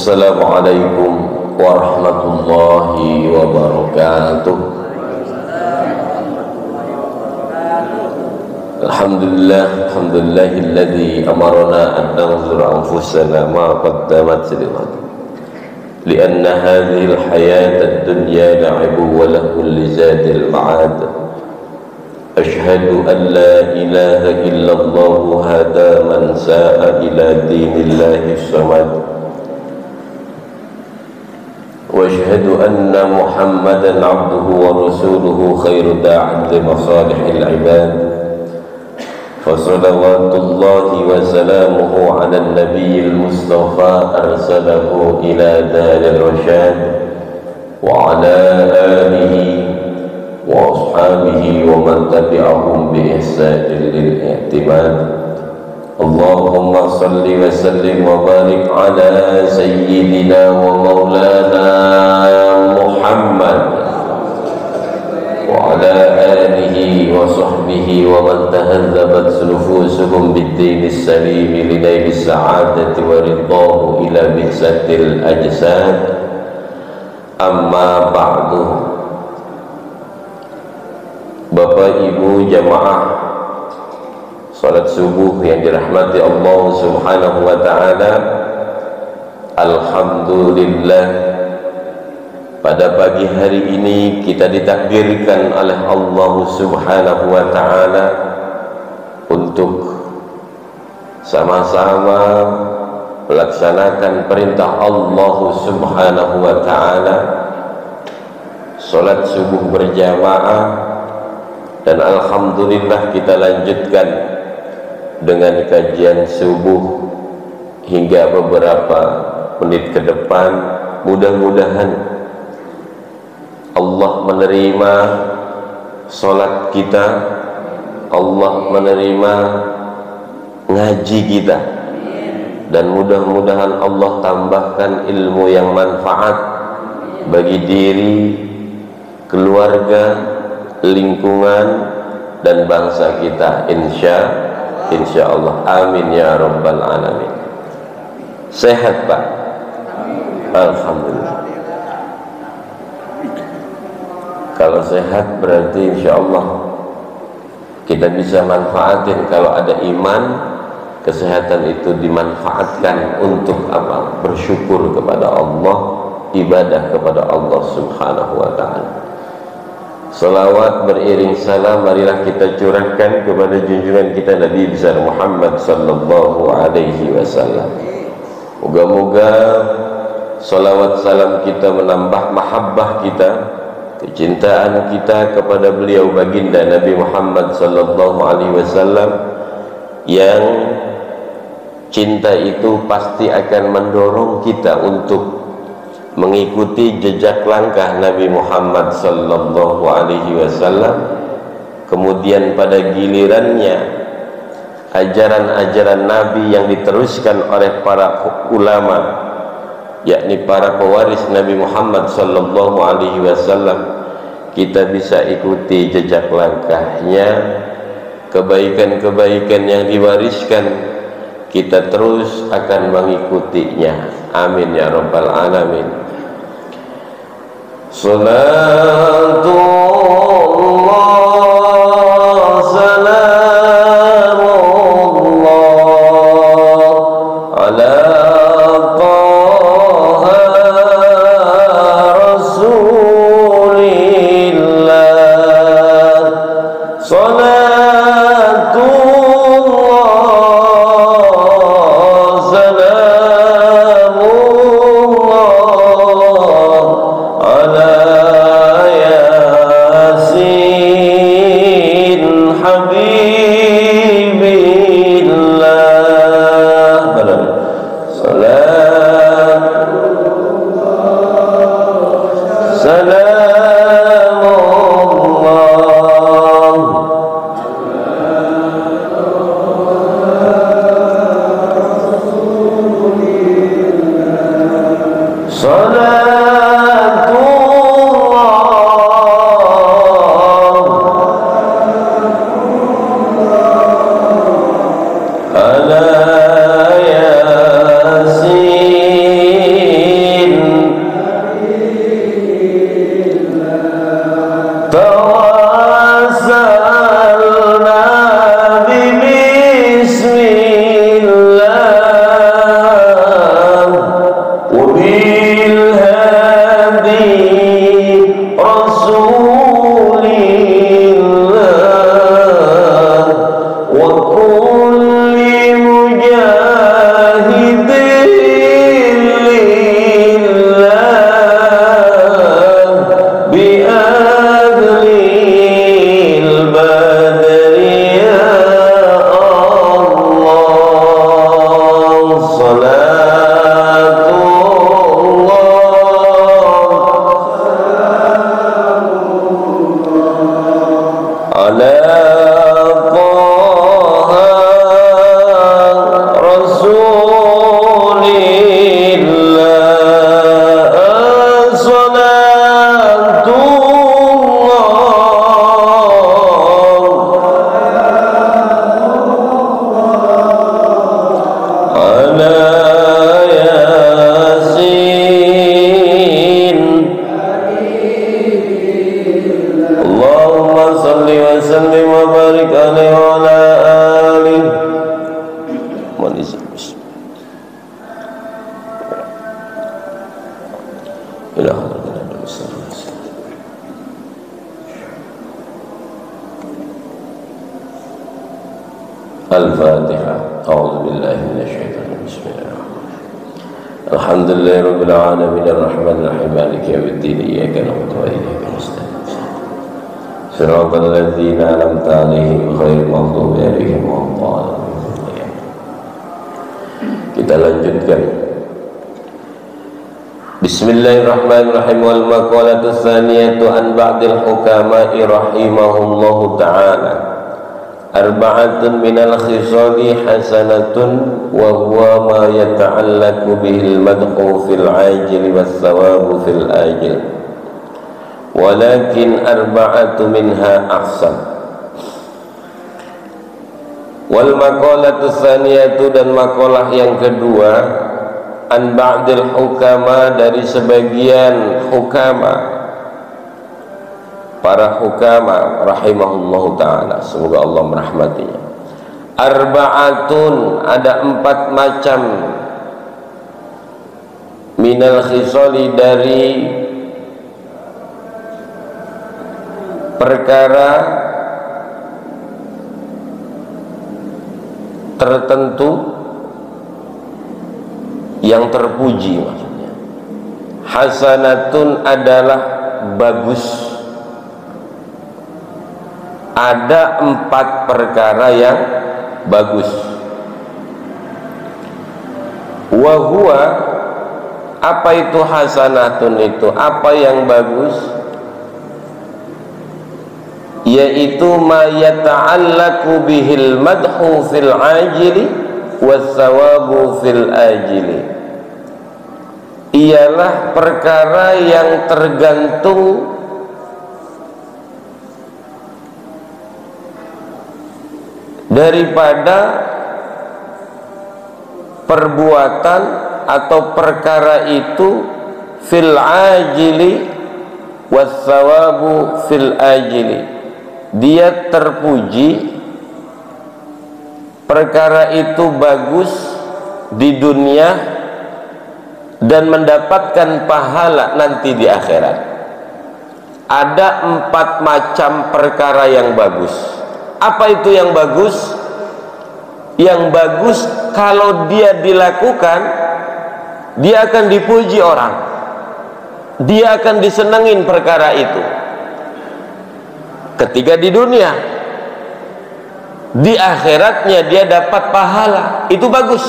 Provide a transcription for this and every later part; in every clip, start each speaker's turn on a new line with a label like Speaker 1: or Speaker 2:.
Speaker 1: Assalamualaikum warahmatullahi wabarakatuh. Alhamdulillahilladzi amarna an nanzura anfusana ma qaddamat lianna hadhihi al-hayata ad-dunya la'ibun wa lahun li zadil ma'ad. Ashhadu an la ilaha illallah hada man sa'a ila dinillahi samad. واشهد أن محمدا عبده ورسوله خير داع لمصالح العباد فصلوات الله وسلامه على النبي المصطفى أرسله إلى دار الرشاد وعلى آله وأصحابه ومن تبعهم بإحسان للاعتماد. اللهم صل وسلم وبارك على سيدنا ومولانا محمد وعلى آله وصحبه ومن تهذبت نفوسهم بالدين السليم لنيل السعادة ورضاه إلى بئسة الأجساد. أما بعد. Bapak Ibu jamaah salat subuh yang dirahmati Allah Subhanahu wa taala, alhamdulillah pada pagi hari ini kita ditakdirkan oleh Allah Subhanahu wa taala untuk sama-sama melaksanakan perintah Allah Subhanahu wa taala, salat subuh berjamaah, dan alhamdulillah kita lanjutkan dengan kajian subuh hingga beberapa menit ke depan. Mudah-mudahan Allah menerima sholat kita, Allah menerima ngaji kita, dan mudah-mudahan Allah tambahkan ilmu yang manfaat bagi diri, keluarga, lingkungan, dan bangsa kita, insya Allah. Amin ya rabbal alamin. Sehat Pak? Alhamdulillah. Kalau sehat berarti insya Allah kita bisa manfaatin. Kalau ada iman, kesehatan itu dimanfaatkan untuk apa? Bersyukur kepada Allah, ibadah kepada Allah Subhanahu wa ta'ala. Salawat beriring salam marilah kita curahkan kepada junjungan kita Nabi besar Muhammad sallallahu alaihi wasallam. Moga-moga salawat salam kita menambah mahabbah kita, kecintaan kita kepada beliau baginda Nabi Muhammad sallallahu alaihi wasallam, yang cinta itu pasti akan mendorong kita untuk mengikuti jejak langkah Nabi Muhammad sallallahu alaihi wasallam. Kemudian pada gilirannya ajaran-ajaran Nabi yang diteruskan oleh para ulama, yakni para pewaris Nabi Muhammad sallallahu alaihi wasallam, kita bisa ikuti jejak langkahnya. Kebaikan-kebaikan yang diwariskan kita terus akan mengikutinya. Amin ya rabbal alamin. Salatullah salamullah ala taha rasulillah. Salatullah salamullah ala ya Al-Fatihah. A'udzubillahi minasyaitonir rajim. Bismillahirrahmanirrahim. Alhamdulillahi rabbil alamin arrahmanir rahim maliki yaumiddin iyyaka na'budu wa iyyaka nasta'in. Shiratal ladzina an'amta 'alaihim ghairil maghdubi 'alaihim waladdallin. Kita lanjutkan. Bismillahirrahmanirrahim. Wal maqalatu tsaniyatu an ba'dil hukama'i rahimahullahu ta'ala. Arba'atun minal khisali hasanatun wa huwa ma yata'allaqu bihil madhu fil ajil was thawabu fil ajil. Walakin arba'atu minha ahsan. Wal maqalatu tsaniyatu, dan maqalah yang kedua, an ba'dil hukama, dari sebagian hukama, para hukama rahimahullahu ta'ala, semoga Allah merahmatinya. Arba'atun, ada 4 macam, minal khisali, dari perkara tertentu yang terpuji, maksudnya. Hasanatun adalah bagus. Ada 4 perkara yang bagus. Wa huwa, apa itu hasanatun itu? Apa yang bagus? Yaitu ma yata'allaqu bihil madhu fil ajili was thawabu fil ajili. Ialah perkara yang tergantung daripada perbuatan atau perkara itu fil ajili was thawabu fil ajili. Dia terpuji, perkara itu bagus di dunia dan mendapatkan pahala nanti di akhirat. Ada 4 macam perkara yang bagus. Apa itu yang bagus? Yang bagus kalau dia dilakukan, dia akan dipuji orang, dia akan disenengin perkara itu ketika di dunia. Di akhiratnya dia dapat pahala. Itu bagus,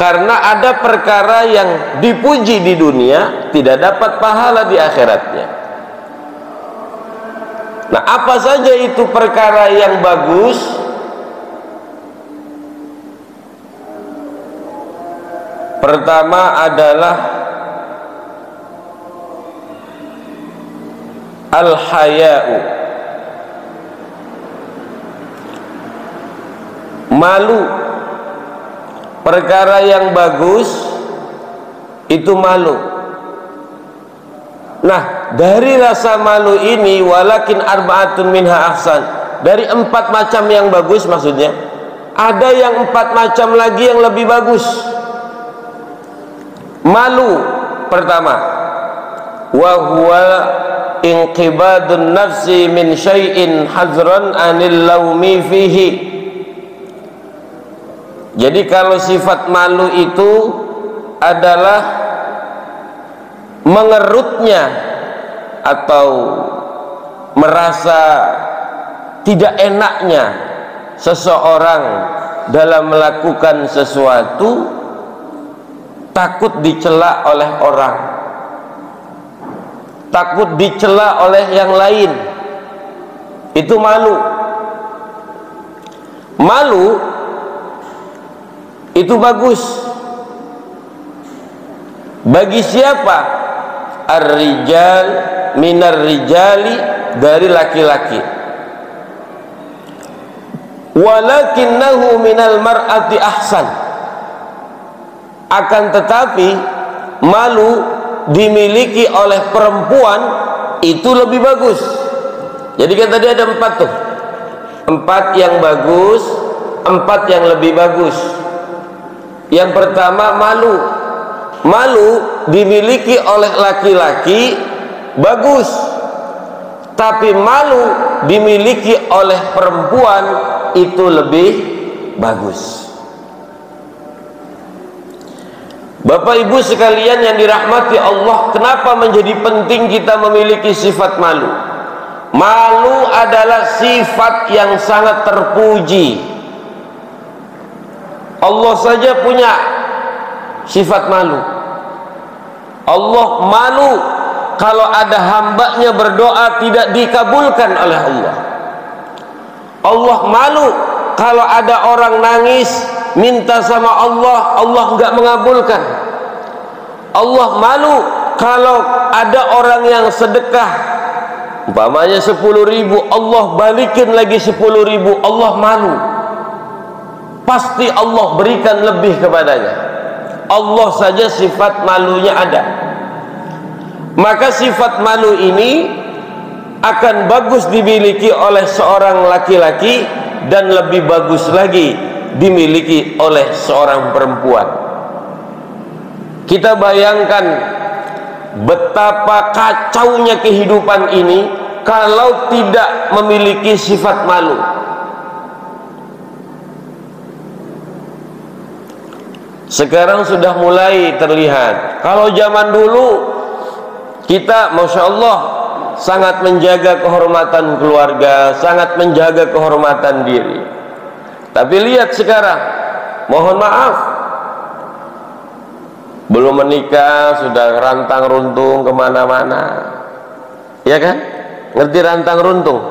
Speaker 1: karena ada perkara yang dipuji di dunia tidak dapat pahala di akhiratnya. Nah, apa saja itu perkara yang bagus? Pertama adalah al-haya'u, malu. Perkara yang bagus itu malu. Nah, dari rasa malu ini, walakin arba'atun minha ahsan, dari 4 macam yang bagus, maksudnya ada yang 4 macam lagi yang lebih bagus. Malu pertama, wa huwa inqibadun nafsi min syai'in hazran anil laumi fihi. Jadi kalau sifat malu itu adalah mengerutnya atau merasa tidak enaknya seseorang dalam melakukan sesuatu, takut dicela oleh orang, takut dicela oleh yang lain. Itu malu. Malu itu bagus. Bagi siapa? Ar-rijal minar rijali, dari laki-laki. Walakinnahu minal mar'ati ahsan. Akan tetapi malu dimiliki oleh perempuan itu lebih bagus. Jadi kan tadi ada 4 tuh, 4 yang bagus, 4 yang lebih bagus. Yang pertama malu. Malu dimiliki oleh laki-laki bagus, tapi malu dimiliki oleh perempuan itu lebih bagus. Bapak Ibu sekalian yang dirahmati Allah, kenapa menjadi penting kita memiliki sifat malu? Malu adalah sifat yang sangat terpuji. Allah saja punya sifat malu. Allah malu kalau ada hambanya berdoa tidak dikabulkan oleh Allah. Allah malu kalau ada orang nangis minta sama Allah, Allah enggak mengabulkan. Allah malu kalau ada orang yang sedekah umpamanya 10.000, Allah balikin lagi 10.000, Allah malu. Pasti Allah berikan lebih kepadanya. Allah saja sifat malunya ada. Maka sifat malu ini akan bagus dimiliki oleh seorang laki-laki dan lebih bagus lagi dimiliki oleh seorang perempuan. Kita bayangkan betapa kacaunya kehidupan ini kalau tidak memiliki sifat malu. Sekarang sudah mulai terlihat. Kalau zaman dulu kita Masya Allah sangat menjaga kehormatan keluarga, sangat menjaga kehormatan diri. Tapi lihat sekarang, mohon maaf, belum menikah sudah rantang runtung kemana-mana, ya kan? Ngerti rantang runtung?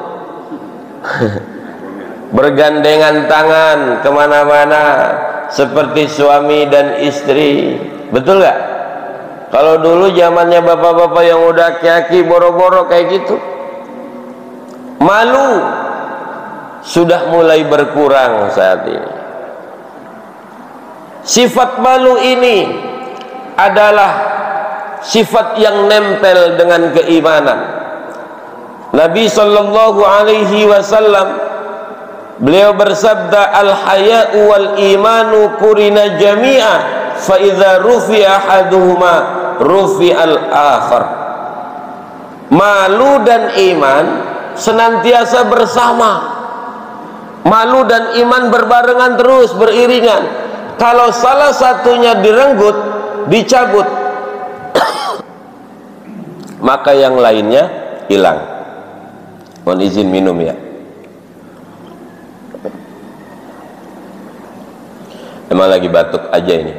Speaker 1: Bergandengan tangan kemana-mana seperti suami dan istri, betul gak? Kalau dulu zamannya bapak-bapak yang udah aki-aki boro-boro kayak gitu, malu sudah mulai berkurang saat ini. Sifat malu ini adalah sifat yang nempel dengan keimanan. Nabi sallallahu alaihi wasallam beliau bersabda, al-haya'u wal imanu kurina jami'a fa idza rufi'a ahaduhuma rufi'al akhar. Malu dan iman senantiasa bersama. Malu dan iman berbarengan terus, beriringan. Kalau salah satunya direnggut, dicabut, maka yang lainnya hilang. Mohon izin minum ya. Emang lagi batuk aja ini.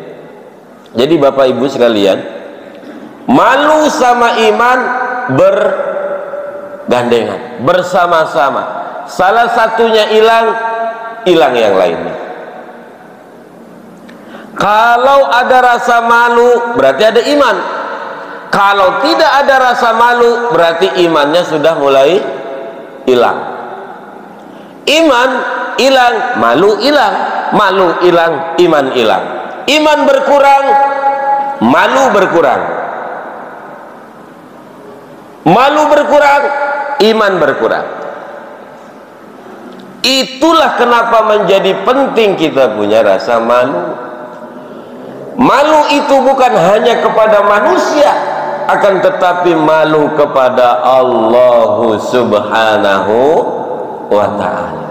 Speaker 1: Jadi Bapak Ibu sekalian, malu sama iman bergandengan, bersama-sama. Salah satunya hilang, hilang yang lainnya. Kalau ada rasa malu, berarti ada iman. Kalau tidak ada rasa malu, berarti imannya sudah mulai hilang. Iman hilang, malu hilang. Malu hilang, iman hilang. Iman berkurang, malu berkurang. Malu berkurang, iman berkurang. Itulah kenapa menjadi penting kita punya rasa malu. Malu itu bukan hanya kepada manusia, akan tetapi malu kepada Allah Subhanahu wa ta'ala.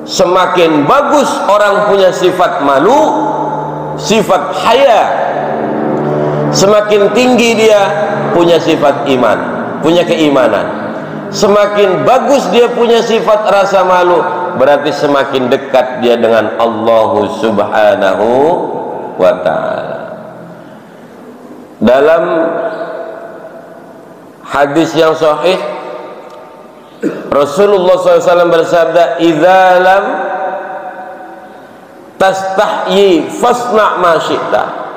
Speaker 1: Semakin bagus orang punya sifat malu, sifat haya, semakin tinggi dia punya sifat iman, punya keimanan. Semakin bagus dia punya sifat rasa malu, berarti semakin dekat dia dengan Allah Subhanahu wa ta'ala. Dalam hadis yang sahih, Rasulullah SAW bersabda, idza lam tastahyi fasna' ma syi'ta.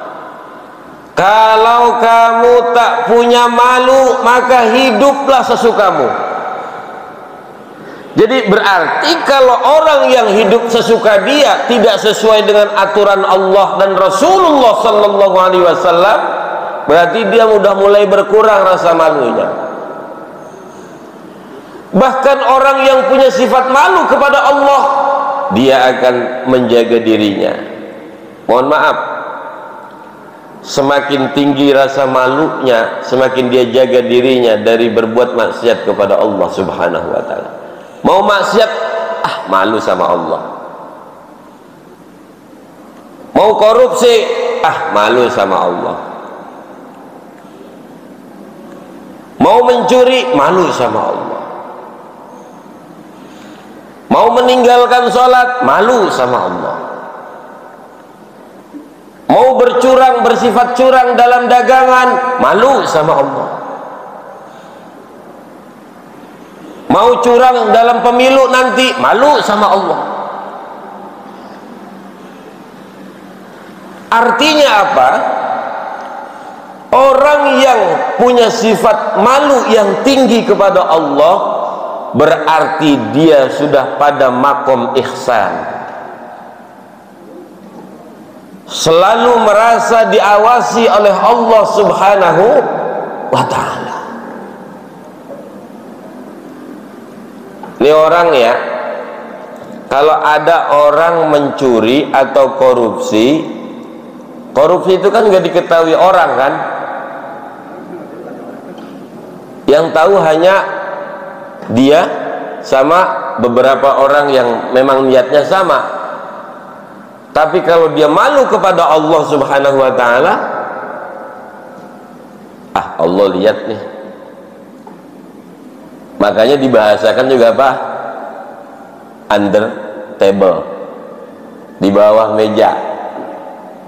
Speaker 1: Kalau kamu tak punya malu, maka hiduplah sesukamu. Jadi berarti kalau orang yang hidup sesuka dia tidak sesuai dengan aturan Allah dan Rasulullah sallallahu alaihi wasallam, berarti dia sudah mulai berkurang rasa malunya. Bahkan orang yang punya sifat malu kepada Allah, dia akan menjaga dirinya. Mohon maaf, semakin tinggi rasa malunya, semakin dia jaga dirinya dari berbuat maksiat kepada Allah Subhanahu wa ta'ala. Mau maksiat, malu sama Allah. Mau korupsi, malu sama Allah. Mau mencuri, malu sama Allah. Mau meninggalkan sholat, malu sama Allah. Mau bercurang, bersifat curang dalam dagangan, malu sama Allah. Mau curang dalam pemilu nanti, malu sama Allah. Artinya apa? Orang yang punya sifat malu yang tinggi kepada Allah, berarti dia sudah pada makom ihsan, selalu merasa diawasi oleh Allah Subhanahu wa ta'ala. Ini orang ya, kalau ada orang mencuri atau korupsi, korupsi itu kan gak diketahui orang kan, yang tahu hanya dia sama beberapa orang yang memang niatnya sama. Tapi kalau dia malu kepada Allah Subhanahu wa ta'ala, Allah lihat nih. Makanya dibahasakan juga apa? Under table, di bawah meja.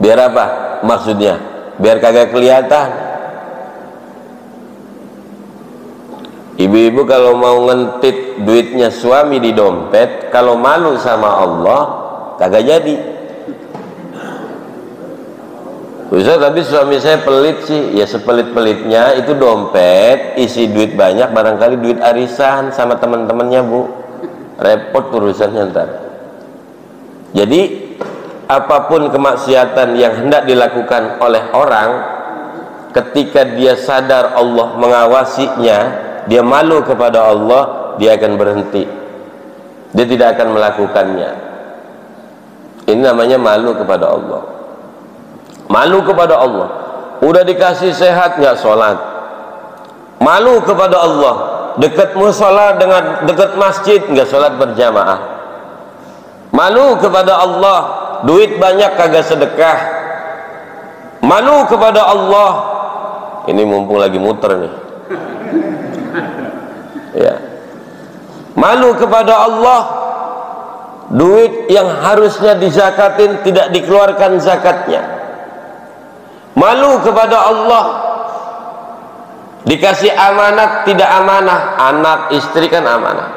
Speaker 1: Biar apa maksudnya? Biar kagak kelihatan. Ibu-ibu kalau mau ngentit duitnya suami di dompet, kalau malu sama Allah kagak jadi. Ustaz, tapi suami saya pelit sih. Ya sepelit-pelitnya itu dompet isi duit banyak, barangkali duit arisan sama teman-temannya, Bu. Repot urusannya ntar. Jadi apapun kemaksiatan yang hendak dilakukan oleh orang, ketika dia sadar Allah mengawasinya, dia malu kepada Allah, dia akan berhenti. Dia tidak akan melakukannya. Ini namanya malu kepada Allah. Malu kepada Allah. Udah dikasih sehat nggak sholat. Malu kepada Allah. Dekat musola dengan dekat masjid nggak sholat berjamaah. Malu kepada Allah. Duit banyak kagak sedekah. Malu kepada Allah. Ini mumpung lagi muter nih. Ya. Malu kepada Allah, duit yang harusnya dizakatin tidak dikeluarkan zakatnya. Malu kepada Allah, dikasih amanat tidak amanah. Anak istri kan amanah.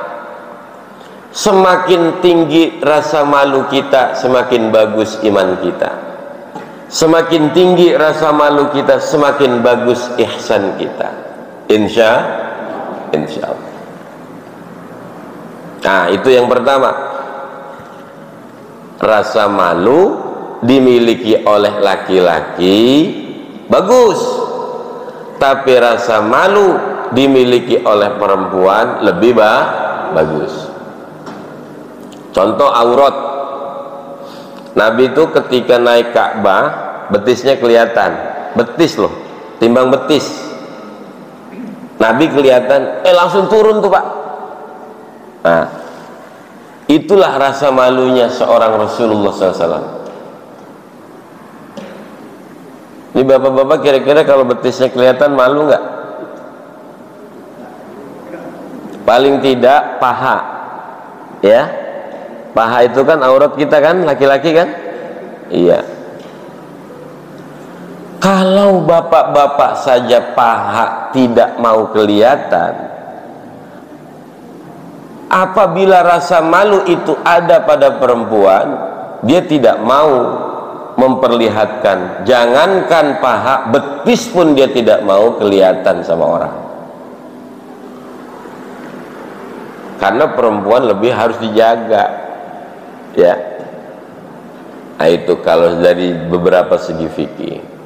Speaker 1: Semakin tinggi rasa malu kita, semakin bagus iman kita. Semakin tinggi rasa malu kita, semakin bagus ihsan kita. Insya Allah. Nah, itu yang pertama. Rasa malu dimiliki oleh laki-laki bagus, tapi rasa malu dimiliki oleh perempuan lebih bagus. Contoh aurat. Nabi itu ketika naik Ka'bah, betisnya kelihatan. Betis loh, timbang betis. Nabi kelihatan, langsung turun tuh Pak. Nah, itulah rasa malunya seorang Rasulullah SAW. Ini bapak-bapak kira-kira kalau betisnya kelihatan malu nggak? Paling tidak paha, ya. Paha itu kan aurat kita kan, laki-laki kan? Iya. Kalau bapak-bapak saja paha tidak mau kelihatan, apabila rasa malu itu ada pada perempuan, dia tidak mau memperlihatkan. Jangankan paha, betis pun dia tidak mau kelihatan sama orang. Karena perempuan lebih harus dijaga, ya. Nah, itu kalau dari beberapa segi fikih.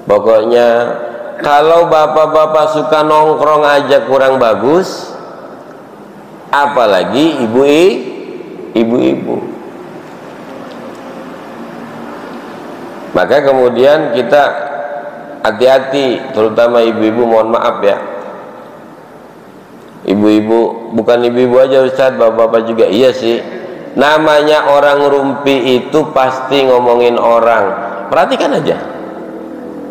Speaker 1: Pokoknya kalau bapak-bapak suka nongkrong aja kurang bagus, apalagi ibu-ibu. Maka kemudian kita hati-hati, terutama ibu-ibu, mohon maaf ya, ibu Ibu-ibu, bukan ibu-ibu aja Ustaz, bapak-bapak juga. Iya sih, namanya orang rumpi itu pasti ngomongin orang. Perhatikan aja,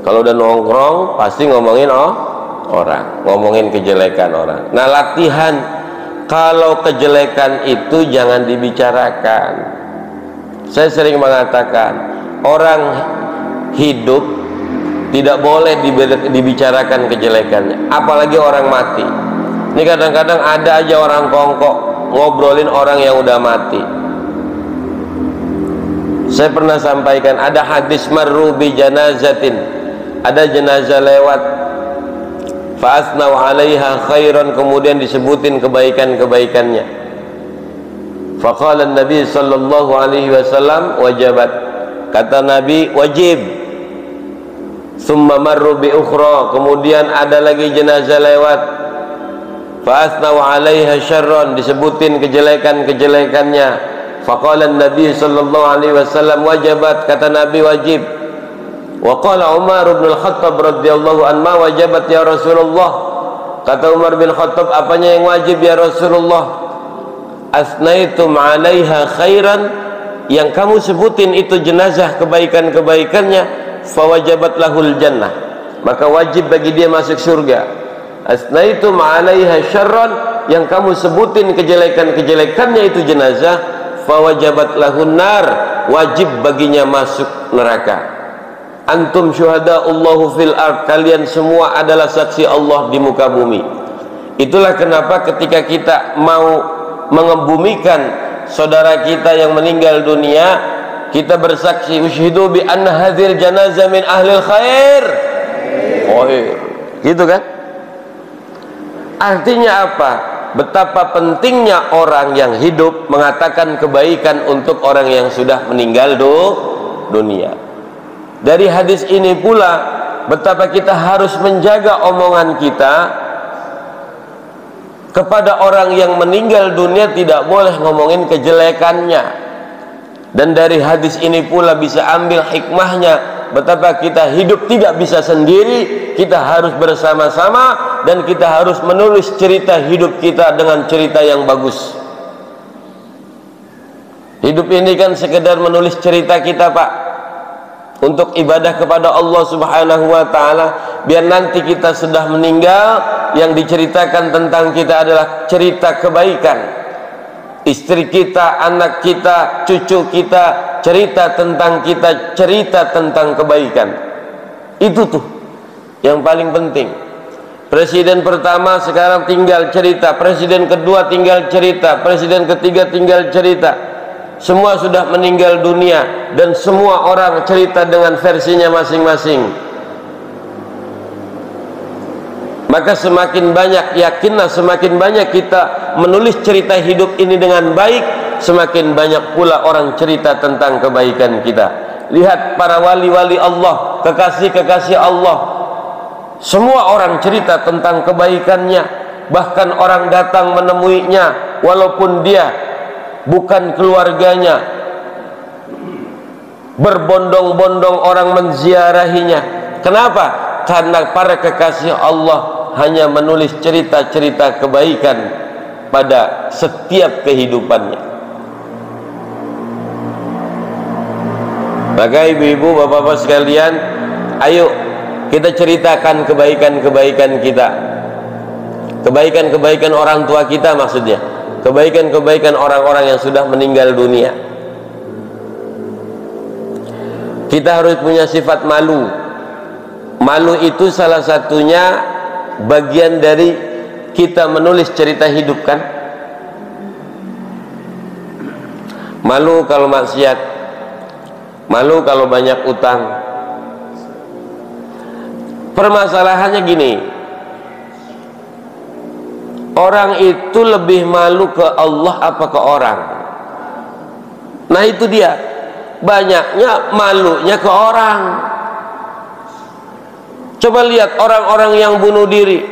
Speaker 1: kalau udah nongkrong pasti ngomongin orang, ngomongin kejelekan orang. Nah, latihan kalau kejelekan itu jangan dibicarakan. Saya sering mengatakan, orang hidup tidak boleh dibicarakan kejelekannya, apalagi orang mati. Ini kadang-kadang ada aja orang kongkok ngobrolin orang yang udah mati. Saya pernah sampaikan, ada hadis marru bi janazatin, ada jenazah lewat, fa asnau 'alaiha khairan, kemudian disebutin kebaikan-kebaikannya. Faqala Nabi sallallahu alaihi wasallam wajabat, kata Nabi wajib. Summa marru bi ukhra, kemudian ada lagi jenazah lewat, fa asnau 'alaiha syarran, disebutin kejelekan-kejelekannya. Faqala Nabi sallallahu alaihi wasallam wajabat, kata Nabi wajib. Wa qala Umar bin Al-Khattab radhiyallahu anhu, wajabat ya Rasulullah, kata Umar bin Khattab, apanya yang wajib ya Rasulullah? Asnaitum 'alaiha khairan, yang kamu sebutin itu jenazah kebaikan-kebaikannya, fawajabat lahul jannah, maka wajib bagi dia masuk surga. Asnaitum 'alaiha syarran, yang kamu sebutin kejelekan-kejelekannya itu jenazah, fawajabat lahun nar, wajib baginya masuk neraka. Antum syuhada'ullahu fil ard, kalian semua adalah saksi Allah di muka bumi. Itulah kenapa ketika kita mau mengebumikan saudara kita yang meninggal dunia, kita bersaksi usyhidu bi anna hadzal janazah min ahlil khair. Gitu kan? Artinya apa? Betapa pentingnya orang yang hidup mengatakan kebaikan untuk orang yang sudah meninggal dunia. Dari hadis ini pula betapa kita harus menjaga omongan kita kepada orang yang meninggal dunia, tidak boleh ngomongin kejelekannya. Dan dari hadis ini pula bisa ambil hikmahnya, betapa kita hidup tidak bisa sendiri, kita harus bersama-sama, dan kita harus menulis cerita hidup kita dengan cerita yang bagus. Hidup ini kan sekedar menulis cerita kita, Pak, untuk ibadah kepada Allah Subhanahu wa ta'ala, biar nanti kita sudah meninggal, yang diceritakan tentang kita adalah cerita kebaikan. Istri kita, anak kita, cucu kita, cerita tentang kita, cerita tentang kebaikan. Itu tuh yang paling penting. Presiden pertama sekarang tinggal cerita, presiden kedua tinggal cerita, presiden ketiga tinggal cerita. Semua sudah meninggal dunia, dan semua orang cerita dengan versinya masing-masing. Maka semakin banyak, yakinlah semakin banyak kita menulis cerita hidup ini dengan baik, semakin banyak pula orang cerita tentang kebaikan kita. Lihat para wali-wali Allah, kekasih-kekasih Allah, semua orang cerita tentang kebaikannya. Bahkan orang datang menemuinya walaupun dia bukan keluarganya, berbondong-bondong orang menziarahinya. Kenapa? Karena para kekasih Allah hanya menulis cerita-cerita kebaikan pada setiap kehidupannya. Maka ibu-ibu, bapak-bapak sekalian, ayo kita ceritakan kebaikan-kebaikan kita, kebaikan-kebaikan orang tua kita, maksudnya kebaikan-kebaikan orang-orang yang sudah meninggal dunia. Kita harus punya sifat malu. Malu itu salah satunya bagian dari kita menulis cerita hidup, kan? Malu kalau maksiat, malu kalau banyak utang. Permasalahannya gini, orang itu lebih malu ke Allah apa ke orang? Nah itu dia, banyaknya malunya ke orang. Coba lihat orang-orang yang bunuh diri,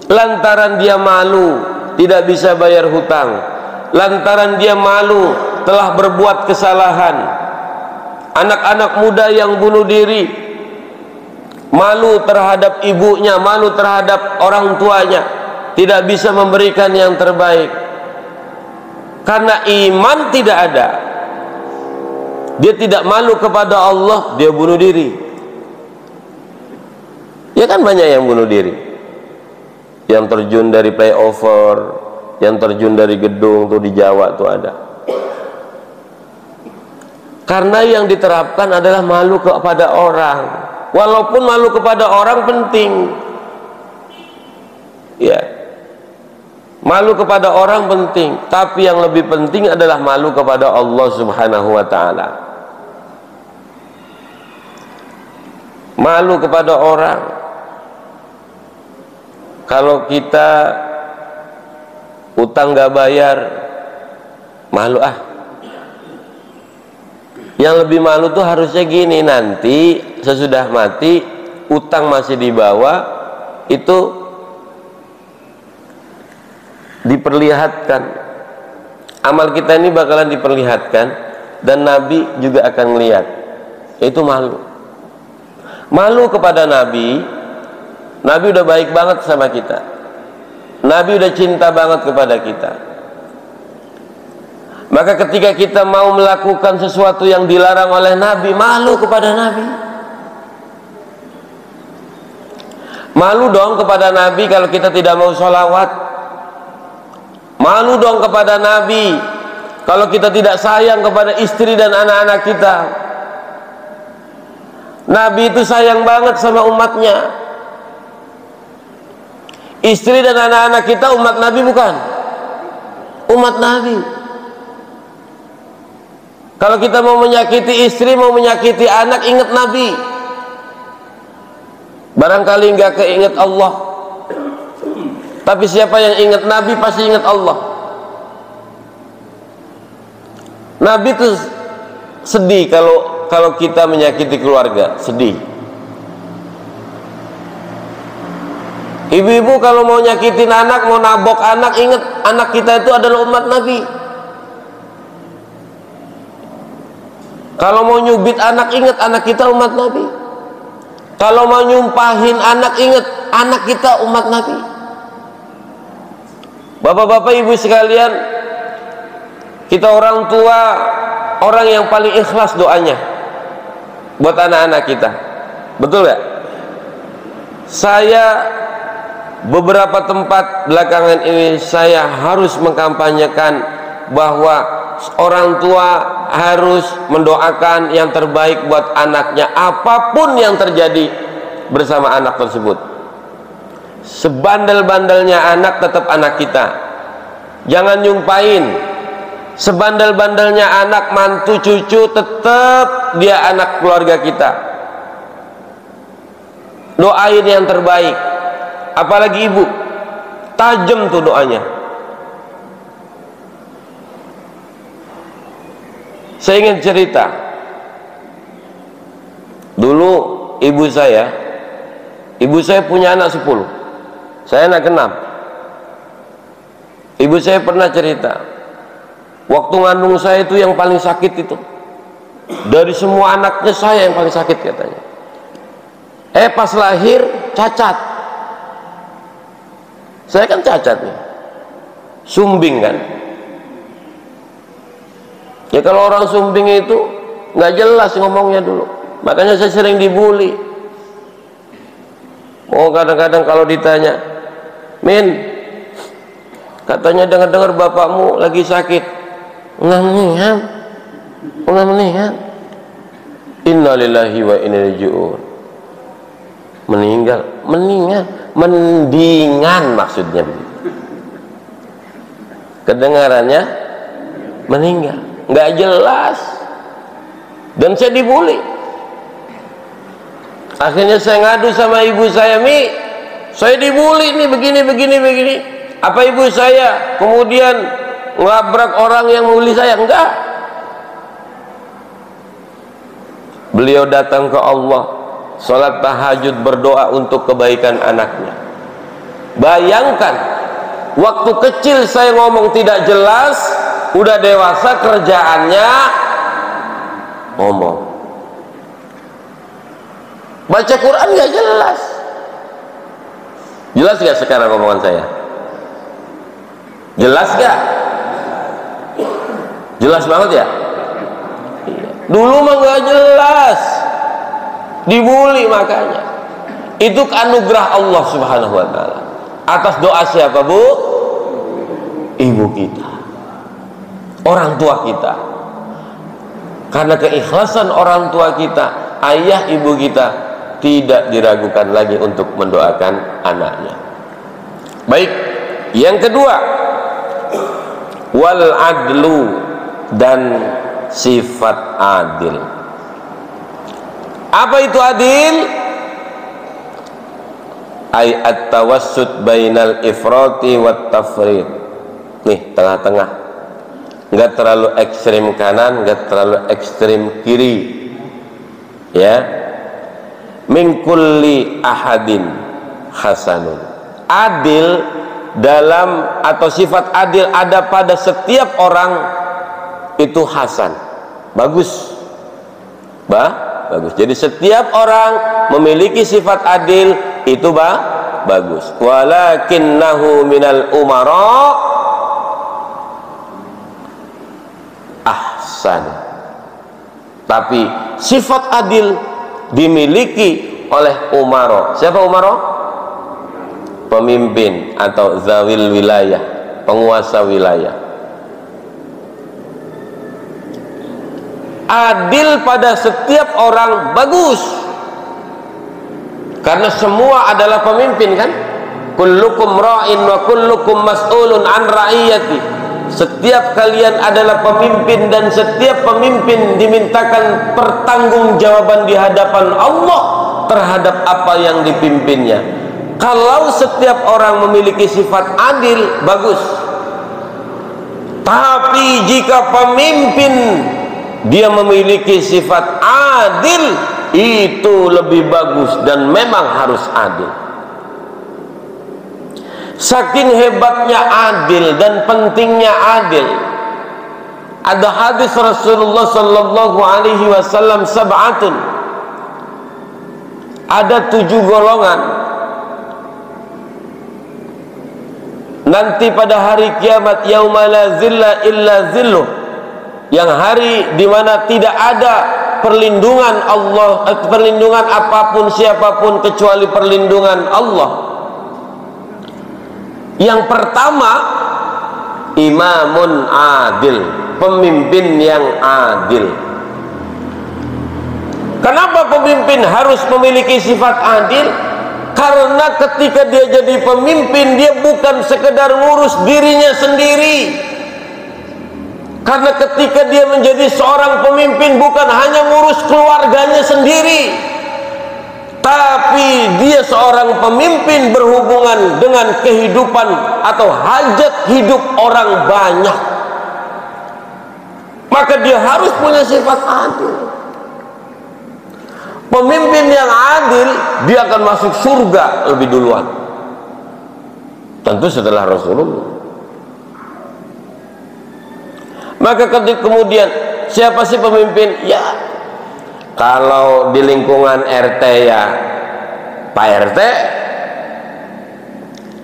Speaker 1: lantaran dia malu tidak bisa bayar hutang, lantaran dia malu telah berbuat kesalahan. Anak-anak muda yang bunuh diri, malu terhadap ibunya, malu terhadap orang tuanya, tidak bisa memberikan yang terbaik. Karena iman tidak ada, dia tidak malu kepada Allah, dia bunuh diri. Ya kan banyak yang bunuh diri, yang terjun dari flyover, yang terjun dari gedung tuh di Jawa tuh ada. Karena yang diterapkan adalah malu kepada orang. Walaupun malu kepada orang penting, ya, malu kepada orang penting, tapi yang lebih penting adalah malu kepada Allah Subhanahu wa ta'ala. Malu kepada orang. Kalau kita utang gak bayar, malu ah. Yang lebih malu tuh harusnya gini, nanti sesudah mati utang masih dibawa, itu diperlihatkan, amal kita ini bakalan diperlihatkan, dan Nabi juga akan melihat. Itu malu. Malu kepada Nabi. Nabi udah baik banget sama kita, Nabi udah cinta banget kepada kita. Maka ketika kita mau melakukan sesuatu yang dilarang oleh Nabi, malu kepada Nabi. Malu dong kepada Nabi kalau kita tidak mau sholawat. Malu dong kepada Nabi kalau kita tidak sayang kepada istri dan anak-anak kita. Nabi itu sayang banget sama umatnya. Istri dan anak-anak kita umat Nabi bukan? Umat Nabi. Kalau kita mau menyakiti istri, mau menyakiti anak, ingat Nabi. Barangkali nggak keinget Allah, tapi siapa yang ingat Nabi pasti ingat Allah. Nabi itu sedih kalau kita menyakiti keluarga, sedih. Ibu-ibu kalau mau nyakitin anak, mau nabok anak, ingat anak kita itu adalah umat Nabi. Kalau mau nyubit anak, ingat anak kita umat Nabi. Kalau mau nyumpahin anak, ingat anak kita umat Nabi. Bapak-bapak, ibu sekalian, kita orang tua, orang yang paling ikhlas doanya buat anak-anak kita. Betul gak? Saya beberapa tempat belakangan ini saya harus mengkampanyekan bahwa orang tua harus mendoakan yang terbaik buat anaknya, apapun yang terjadi bersama anak tersebut. Sebandel-bandelnya anak tetap anak kita, jangan nyumpain. Sebandel-bandelnya anak, mantu, cucu, tetap dia anak keluarga kita. Doain yang terbaik, apalagi ibu, tajam tuh doanya. Saya ingin cerita. Dulu ibu saya punya anak 10, saya anak 6. Ibu saya pernah cerita, waktu ngandung saya itu yang paling sakit itu, dari semua anaknya saya yang paling sakit katanya. Pas lahir cacat. Saya kan cacat nih, sumbing kan. Ya kalau orang sumbing itu nggak jelas ngomongnya dulu, makanya saya sering dibully. Oh, kadang-kadang kalau ditanya, Min, katanya dengar-dengar bapakmu lagi sakit. Nggak meninggal. Innalillahi wa inna ilaihi raji'un. Meninggal, mendingan maksudnya. Kedengarannya meninggal, nggak jelas. Dan saya dibully. Akhirnya saya ngadu sama ibu saya, Mi, saya dibully nih begini. Apa ibu saya kemudian ngelabrak orang yang membuli saya? Enggak. Beliau datang ke Allah, sholat tahajud, berdoa untuk kebaikan anaknya. Bayangkan, waktu kecil saya ngomong tidak jelas, udah dewasa kerjaannya ngomong. Baca Quran gak jelas. Jelas gak sekarang omongan saya? Jelas gak? Jelas banget ya? Dulu mah gak jelas, dibully. Makanya itu anugerah Allah Subhanahu wa ta'ala atas doa siapa, Bu? Ibu kita, orang tua kita. Karena keikhlasan orang tua kita, ayah ibu kita tidak diragukan lagi untuk mendoakan anaknya. Baik, yang kedua, wal adlu, dan sifat adil. Apa itu adil? Ay at-tawassut bainal ifrati wat tafrid. Nih, tengah-tengah. Enggak terlalu ekstrim kanan, enggak terlalu ekstrim kiri. Ya. Min kulli ahadin hasanun. Adil dalam, atau sifat adil ada pada setiap orang itu hasan, bagus. Bagus. Jadi setiap orang memiliki sifat adil itu bagus. Walakinnahu minal umara ahsan. Tapi sifat adil dimiliki oleh umara. Siapa umara? Pemimpin atau zawil wilayah, penguasa wilayah. Adil pada setiap orang bagus, karena semua adalah pemimpin kan. Kullukum ra'in wa kullukum mas'ulun an ra'iyati. Setiap kalian adalah pemimpin dan setiap pemimpin dimintakan pertanggungjawaban di hadapan Allah terhadap apa yang dipimpinnya. Kalau setiap orang memiliki sifat adil, bagus. Tapi jika pemimpin dia memiliki sifat adil, itu lebih bagus dan memang harus adil. Saking hebatnya adil dan pentingnya adil, ada hadis Rasulullah sallallahu alaihi wasallam, sab'atun, ada 7 golongan nanti pada hari kiamat, yauma la zilla illa zilluh, yang hari di mana tidak ada perlindungan Allah, perlindungan apapun siapapun kecuali perlindungan Allah. Yang pertama, imamun adil, pemimpin yang adil. Kenapa pemimpin harus memiliki sifat adil? Karena ketika dia jadi pemimpin, dia bukan sekedar ngurus dirinya sendiri. Karena ketika dia menjadi seorang pemimpin, bukan hanya ngurus keluarganya sendiri, tapi dia seorang pemimpin berhubungan dengan kehidupan atau hajat hidup orang banyak. Maka dia harus punya sifat adil. Pemimpin yang adil, dia akan masuk surga lebih duluan, tentu setelah Rasulullah. Maka kemudian siapa sih pemimpin? Ya, kalau di lingkungan RT ya Pak RT.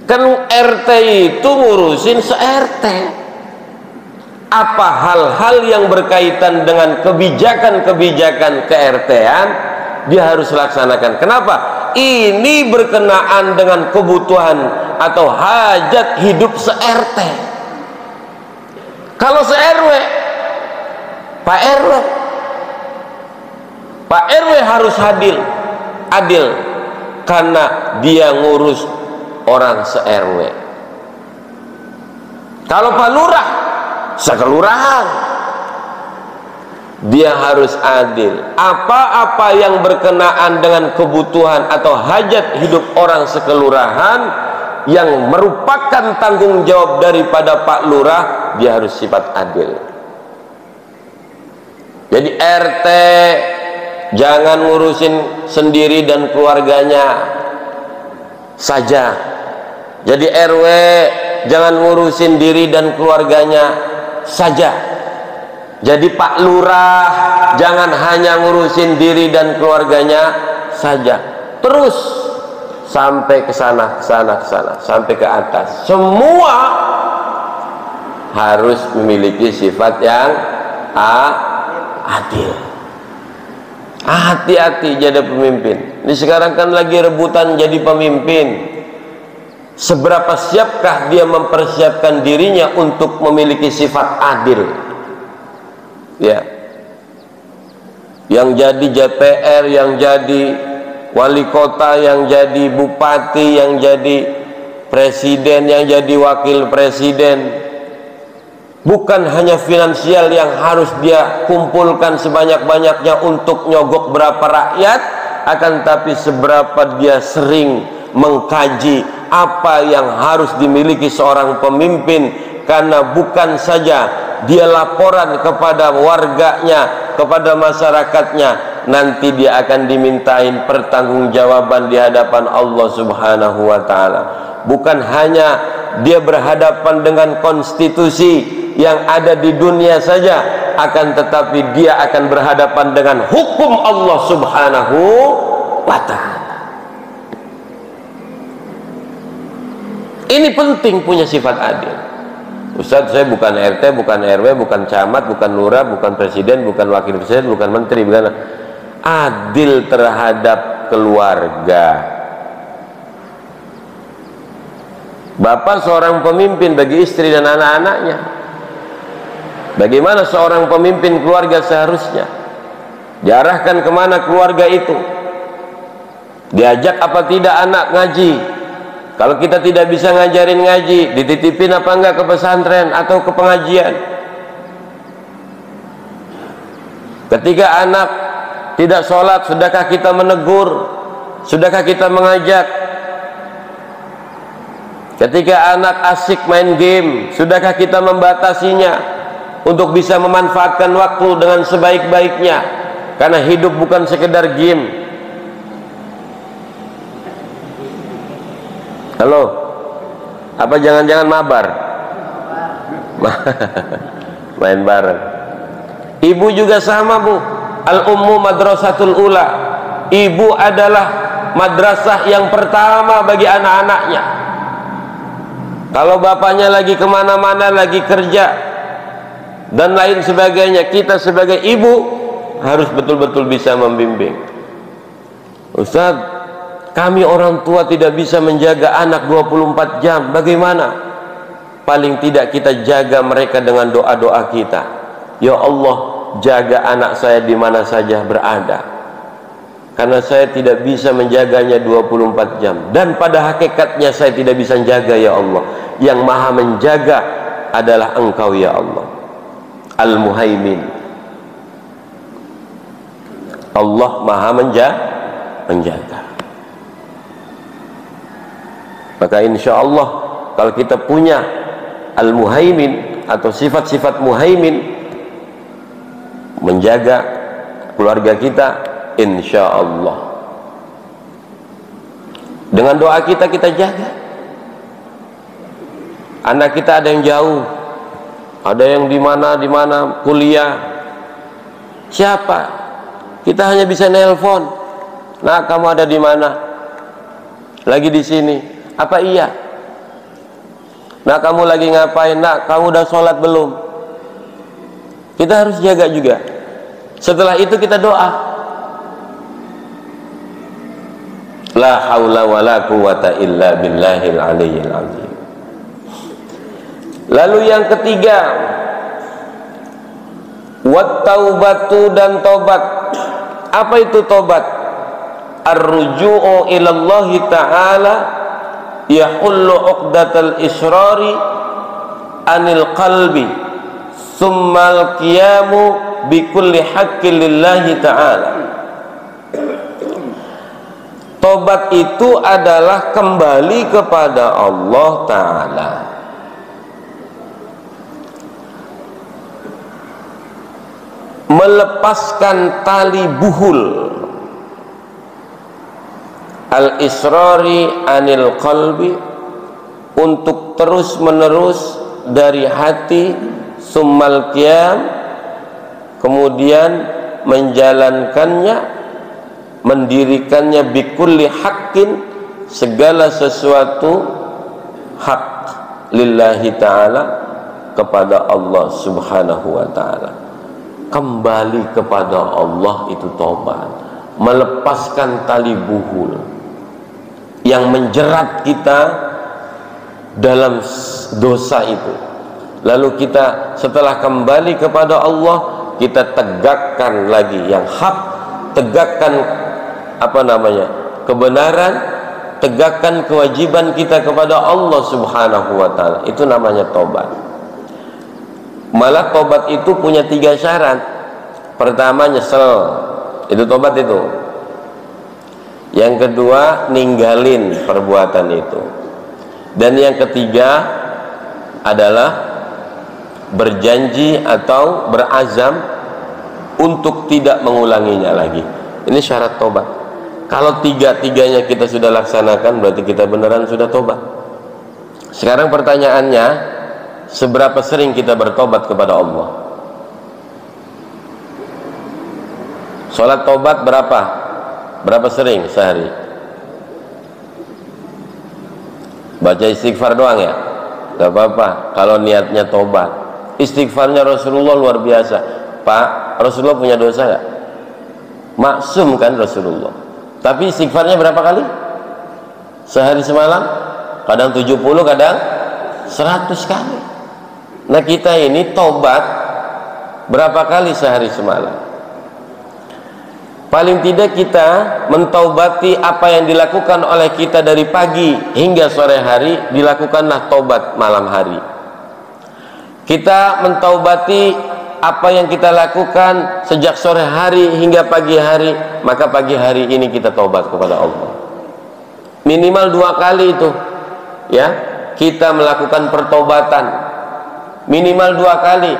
Speaker 1: Kan RT itu ngurusin se-RT. Apa hal-hal yang berkaitan dengan kebijakan-kebijakan ke-RT-an dia harus laksanakan. Kenapa? Ini berkenaan dengan kebutuhan atau hajat hidup se-RT. Kalau se-RW, Pak RW, Pak RW harus adil karena dia ngurus orang se-RW. Kalau Pak Lurah, sekelurahan, dia harus adil. Apa-apa yang berkenaan dengan kebutuhan atau hajat hidup orang sekelurahan yang merupakan tanggung jawab daripada Pak Lurah, dia harus sifat adil. Jadi RT jangan ngurusin sendiri dan keluarganya saja. Jadi RW jangan ngurusin diri dan keluarganya saja. Jadi Pak Lurah jangan hanya ngurusin diri dan keluarganya saja. Terus sampai ke sana, sampai ke atas. Semua harus memiliki sifat yang adil. Hati-hati jadi pemimpin. Ini sekarang kan lagi rebutan jadi pemimpin. Seberapa siapkah dia mempersiapkan dirinya untuk memiliki sifat adil? Ya. Yang jadi JPR, yang jadi wali kota, yang jadi bupati, yang jadi presiden, yang jadi wakil presiden. Bukan hanya finansial yang harus dia kumpulkan sebanyak-banyaknya untuk nyogok berapa rakyat, akan tapi seberapa dia sering mengkaji apa yang harus dimiliki seorang pemimpin, karena bukan saja dia laporan kepada warganya, kepada masyarakatnya, nanti dia akan dimintain pertanggungjawaban di hadapan Allah Subhanahu wa taala. Bukan hanya dia berhadapan dengan konstitusi yang ada di dunia saja, akan tetapi dia akan berhadapan dengan hukum Allah Subhanahu wa ta'ala. Ini penting punya sifat adil. Ustaz, saya bukan RT, bukan RW, bukan camat, bukan lurah, bukan presiden, bukan wakil presiden, bukan menteri, bukan. Adil terhadap keluarga. Bapak seorang pemimpin bagi istri dan anak-anaknya. Bagaimana seorang pemimpin keluarga seharusnya? Diarahkan kemana keluarga itu? Diajak apa tidak anak ngaji? Kalau kita tidak bisa ngajarin ngaji, dititipin apa enggak ke pesantren atau ke pengajian? Ketika anak tidak sholat, sudahkah kita menegur? Sudahkah kita mengajak? Ketika anak asik main game, sudahkah kita membatasinya untuk bisa memanfaatkan waktu dengan sebaik-baiknya? Karena hidup bukan sekedar game. Halo? Apa jangan-jangan mabar? Main bareng. Ibu juga sama, Bu. Al-ummu madrasatul ula. Ibu adalah madrasah yang pertama bagi anak-anaknya. Kalau bapaknya lagi kemana-mana, lagi kerja dan lain sebagainya, kita sebagai ibu harus betul-betul bisa membimbing. Ustaz, kami orang tua tidak bisa menjaga anak 24 jam. Bagaimana? Paling tidak kita jaga mereka dengan doa-doa kita. Ya Allah, jaga anak saya di mana saja berada, karena saya tidak bisa menjaganya 24 jam. Dan pada hakikatnya saya tidak bisa menjaga, ya Allah. Yang maha menjaga adalah Engkau, ya Allah. Al-Muhaimin. Allah maha menjaga. Maka insya Allah kalau kita punya Al-Muhaimin atau sifat-sifat Muhaimin, menjaga keluarga kita, insya Allah dengan doa kita jaga. Anak kita ada yang jauh, ada yang di mana kuliah. Siapa? Kita hanya bisa nelpon. Nah, kamu ada di mana? Lagi di sini. Apa iya? Nah, kamu lagi ngapain? Nah, kamu udah sholat belum? Kita harus jaga juga. Setelah itu kita doa. La haula wala quwata illa billahil aliyyil azim. Lalu yang ketiga, wat taubatu, dan tobat. Apa itu tobat? Ar-ruju'u ilallahi ta'ala yahullu uqdatal israri anil qalbi summal qiyamu bikulli haqqin lillahi ta'ala. Tobat itu adalah kembali kepada Allah Ta'ala, melepaskan tali buhul al-israri anil qalbi, untuk terus menerus dari hati, summal qiyam, kemudian menjalankannya, mendirikannya, bikulli haqqin, segala sesuatu hak, lillahi ta'ala, kepada Allah Subhanahu wa ta'ala. Kembali kepada Allah itu tobat, melepaskan tali buhul yang menjerat kita dalam dosa itu. Lalu kita setelah kembali kepada Allah, kita tegakkan lagi yang hak, tegakkan kebenaran, tegakkan kewajiban kita kepada Allah Subhanahu wa ta'ala. Itu namanya tobat. Malah tobat itu punya 3 syarat. Pertama, nyesel, itu tobat itu. Yang kedua, ninggalin perbuatan itu. Dan yang ketiga adalah berjanji atau berazam untuk tidak mengulanginya lagi. Ini syarat tobat. Kalau 3-tiganya kita sudah laksanakan, berarti kita beneran sudah tobat. Sekarang pertanyaannya, seberapa sering kita bertobat kepada Allah? Sholat tobat berapa? Berapa sering sehari? Baca istighfar doang ya? Gak apa-apa kalau niatnya tobat. Istighfarnya Rasulullah luar biasa. Pak, Rasulullah punya dosa gak? Maksum kan Rasulullah. Tapi istighfarnya berapa kali? Sehari semalam? Kadang 70, kadang 100 kali. Nah kita ini tobat berapa kali sehari semalam? Paling tidak kita mentaubati apa yang dilakukan oleh kita dari pagi hingga sore hari, dilakukanlah tobat malam hari. Kita mentaubati apa yang kita lakukan sejak sore hari hingga pagi hari, maka pagi hari ini kita taubat kepada Allah. Minimal 2 kali itu, ya, kita melakukan pertobatan. Minimal 2 kali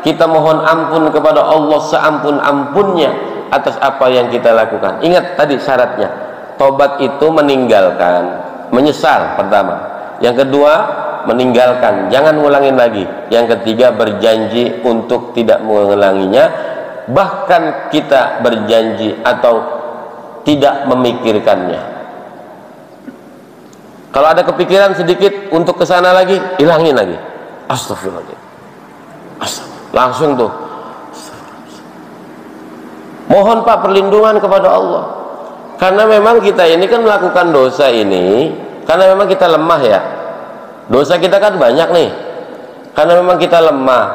Speaker 1: kita mohon ampun kepada Allah seampun-ampunnya atas apa yang kita lakukan. Ingat tadi syaratnya, tobat itu meninggalkan, menyesal pertama. Yang kedua, meninggalkan, jangan ngulangin lagi. Yang ketiga, berjanji untuk tidak mengulanginya. Bahkan kita berjanji atau tidak memikirkannya. Kalau ada kepikiran sedikit untuk kesana lagi, hilangin lagi. Astagfirullahaladzim. Langsung tuh. Mohon Pak perlindungan kepada Allah. Karena memang kita ini kan melakukan dosa ini karena memang kita lemah ya. Dosa kita kan banyak nih. Karena memang kita lemah.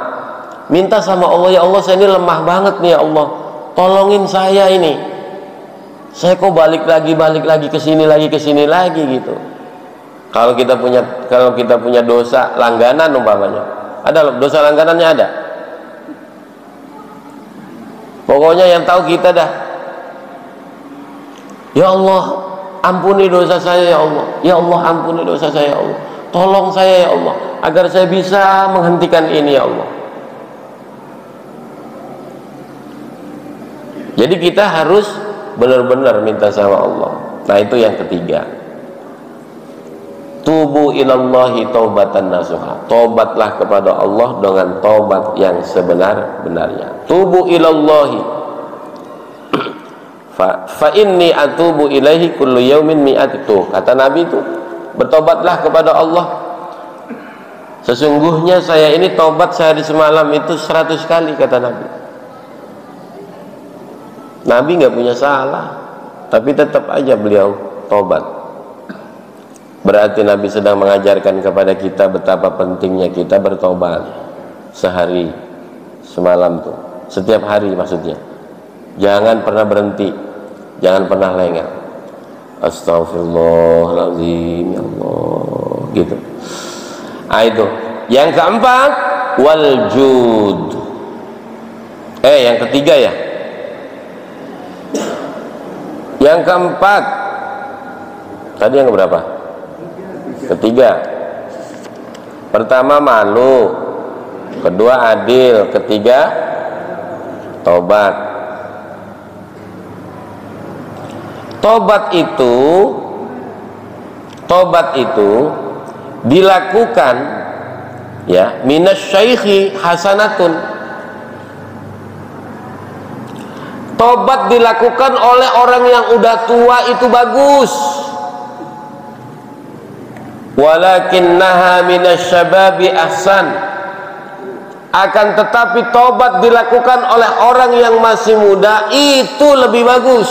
Speaker 1: Minta sama Allah, ya Allah saya ini lemah banget nih ya Allah. Tolongin saya ini. Saya kok balik lagi ke sini lagi gitu. Kalau kita punya dosa langganan umpamanya. Ada dosa langganannya ada. Pokoknya yang tahu kita dah. Ya Allah, ampuni dosa saya ya Allah. Ya Allah, ampuni dosa saya ya Allah. Tolong saya ya Allah agar saya bisa menghentikan ini ya Allah. Jadi kita harus benar-benar minta sama Allah. Nah itu yang ketiga. Tubu ilallahi taubatan nasuha. Tobatlah kepada Allah dengan tobat yang sebenar-benarnya. Tubu ilallahi fa inni atubu ilaihi kullu yaumin mi'atu. Kata Nabi itu, bertobatlah kepada Allah. Sesungguhnya saya ini tobat sehari semalam itu 100 kali, kata Nabi. Nabi nggak punya salah, tapi tetap aja beliau tobat. Berarti Nabi sedang mengajarkan kepada kita betapa pentingnya kita bertobat sehari semalam tuh, setiap hari maksudnya. Jangan pernah berhenti, jangan pernah lengah. Astaghfirullahaladzim ya Allah gitu. Itu yang keempat, wal jud. Yang ketiga ya. Yang keempat. Tadi yang berapa? Ketiga. Pertama malu, kedua adil, ketiga tobat. Tobat itu dilakukan ya minasyaikhi hasanatun. Tobat dilakukan oleh orang yang udah tua itu bagus. Walakinnaha minasyababi ahsan. Akan tetapi tobat dilakukan oleh orang yang masih muda itu lebih bagus.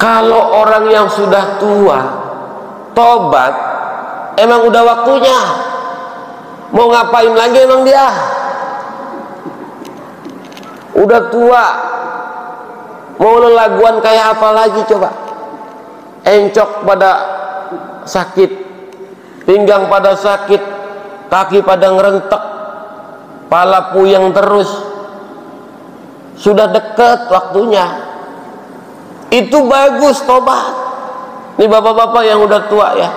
Speaker 1: Kalau orang yang sudah tua tobat, emang udah waktunya. Mau ngapain lagi emang dia? Udah tua, mau lelaguan kayak apa lagi coba? Encok pada sakit, pinggang pada sakit, kaki pada ngerentek, pala puyeng terus. Sudah dekat waktunya. Itu bagus tobat. Ini bapak-bapak yang udah tua ya.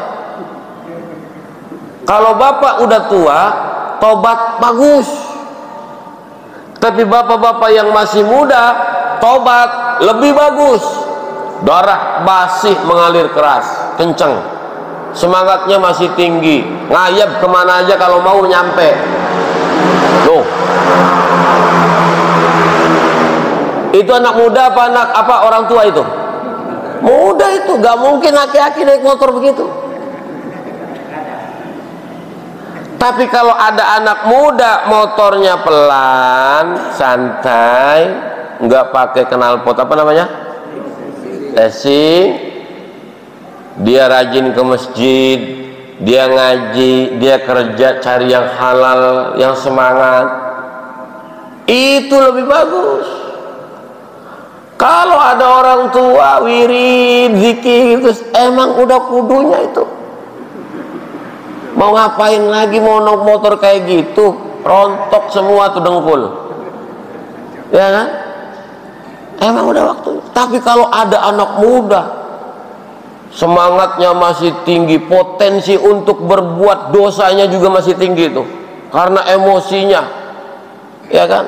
Speaker 1: Kalau bapak udah tua, tobat bagus. Tapi bapak-bapak yang masih muda, tobat lebih bagus. Darah masih mengalir keras, kenceng. Semangatnya masih tinggi, ngayap kemana aja kalau mau nyampe. Loh, itu anak muda apa orang tua itu? Muda itu, gak mungkin aki-aki naik motor begitu. Tapi kalau ada anak muda motornya pelan, santai, nggak pakai knalpot, apa namanya? Racing, dia rajin ke masjid, dia ngaji, dia kerja cari yang halal, yang semangat, itu lebih bagus. Kalau ada orang tua wirid, zikir gitu, emang udah kudunya itu. Mau ngapain lagi, mau naik motor kayak gitu, rontok semua tuh dengkul, ya kan? Emang udah waktu. Tapi kalau ada anak muda, semangatnya masih tinggi, potensi untuk berbuat dosanya juga masih tinggi tuh, karena emosinya, ya kan?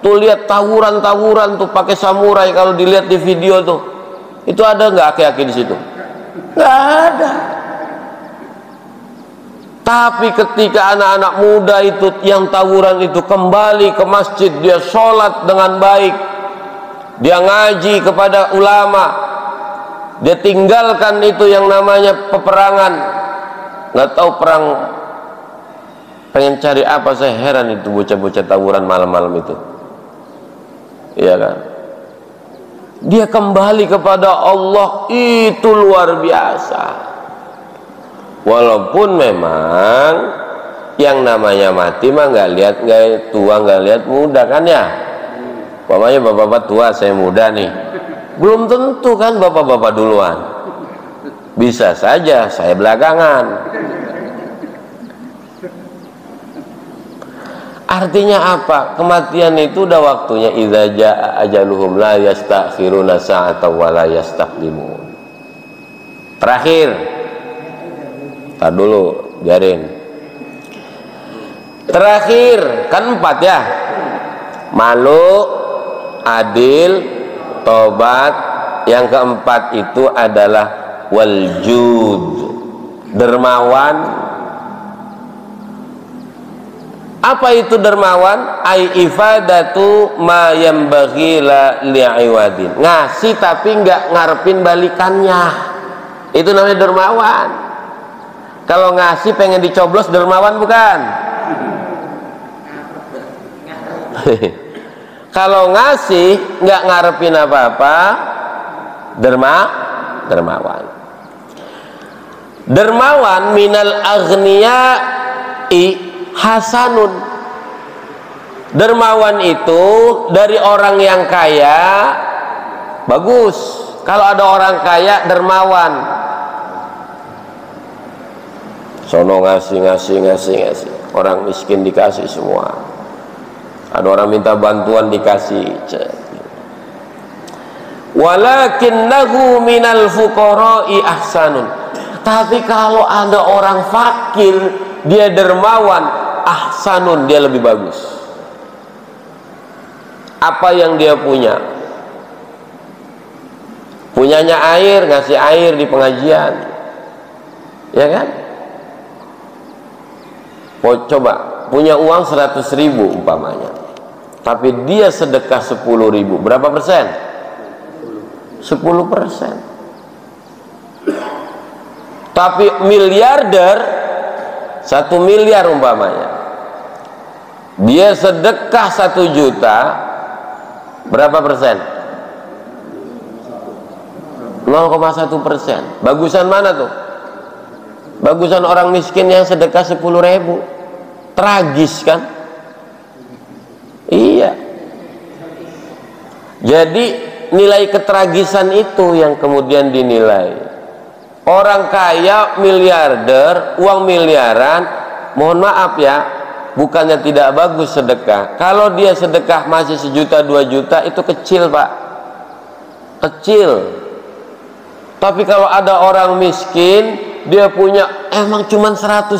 Speaker 1: Tuh lihat tawuran-tawuran tuh pakai samurai, kalau dilihat di video tuh, itu ada nggak aki-aki di situ? Nggak ada. Tapi ketika anak-anak muda itu yang tawuran itu kembali ke masjid, dia sholat dengan baik, dia ngaji kepada ulama, dia tinggalkan itu yang namanya peperangan. Nggak tahu perang, pengen cari apa, saya heran itu bocah-bocah tawuran malam-malam itu, iya kan? Dia kembali kepada Allah, itu luar biasa. Walaupun memang yang namanya mati mah nggak lihat nggak tua, nggak lihat muda kan ya. Pokoknya bapak-bapak tua, saya muda nih, belum tentu kan bapak-bapak duluan. Bisa saja saya belakangan. Artinya apa? Kematian itu udah waktunya. Idza jaa ajaluhum la yastakhiruna sa'atan wa la yastaqdimun. Terakhir, tar dulu, biarin. Terakhir, kan 4 ya. Malu, adil, tobat. Yang keempat itu adalah waljud, dermawan. Apa itu dermawan? Ai ifadatu ma yambaghi li'iwadin. Ngasih tapi nggak ngarepin balikannya. Itu namanya dermawan. Kalau ngasih pengen dicoblos, dermawan bukan? Kalau ngasih nggak ngarepin apa-apa, dermawan. Dermawan minal aghniya'i hasanun. Dermawan itu dari orang yang kaya bagus. Kalau ada orang kaya dermawan, sono ngasih, orang miskin dikasih semua, ada orang minta bantuan dikasih. Walakinnahu minal fuqara'i ahsanun. Tapi kalau ada orang fakir dia dermawan, ahsanun, dia lebih bagus. Apa yang dia punya? Punyanya air, ngasih air di pengajian, ya kan? Coba punya uang 100.000 umpamanya, tapi dia sedekah 10.000, berapa persen? 10%. Tapi miliarder 1 miliar umpamanya, dia sedekah 1 juta, berapa persen? 0,1%. Bagusan mana tuh? Bagusan orang miskin yang sedekah 10.000. Tragis kan? Iya. Jadi nilai ketragisan itu yang kemudian dinilai. Orang kaya miliarder, uang miliaran, mohon maaf ya, bukannya tidak bagus sedekah. Kalau dia sedekah masih 1 juta 2 juta itu kecil Pak, kecil. Tapi kalau ada orang miskin, dia punya emang cuma 100.000,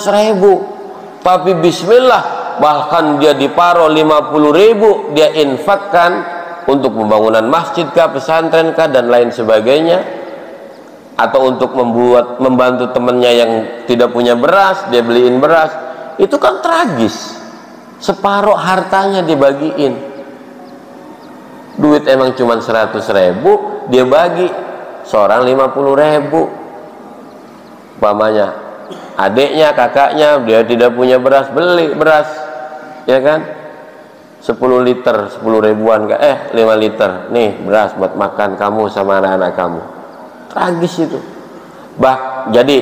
Speaker 1: tapi bismillah, bahkan dia diparo 50.000, dia infakkan untuk pembangunan masjid kah, pesantren kah, dan lain sebagainya, atau untuk membantu temannya yang tidak punya beras, dia beliin beras. Itu kan tragis, separuh hartanya dibagiin. Duit emang cuma 100.000, dia bagi seorang 50.000. Umpamanya adiknya, kakaknya, dia tidak punya beras, beli beras, ya kan, 10 liter, 10 ribuan, 5 liter, nih beras buat makan kamu sama anak-anak kamu. Tragis itu. Jadi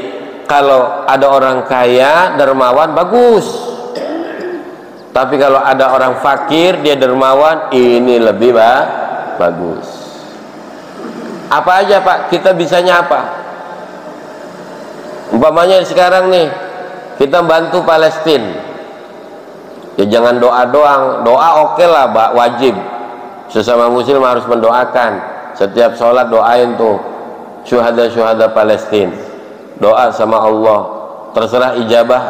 Speaker 1: kalau ada orang kaya dermawan bagus, tapi kalau ada orang fakir dia dermawan, ini lebih bagus. Apa aja Pak, kita bisanya apa? Umpamanya sekarang nih, kita bantu Palestina, ya jangan doa doang. Doa oke lah Pak, wajib, sesama muslim harus mendoakan. Setiap sholat doain tuh syuhada Palestina, doa sama Allah. Terserah ijabah,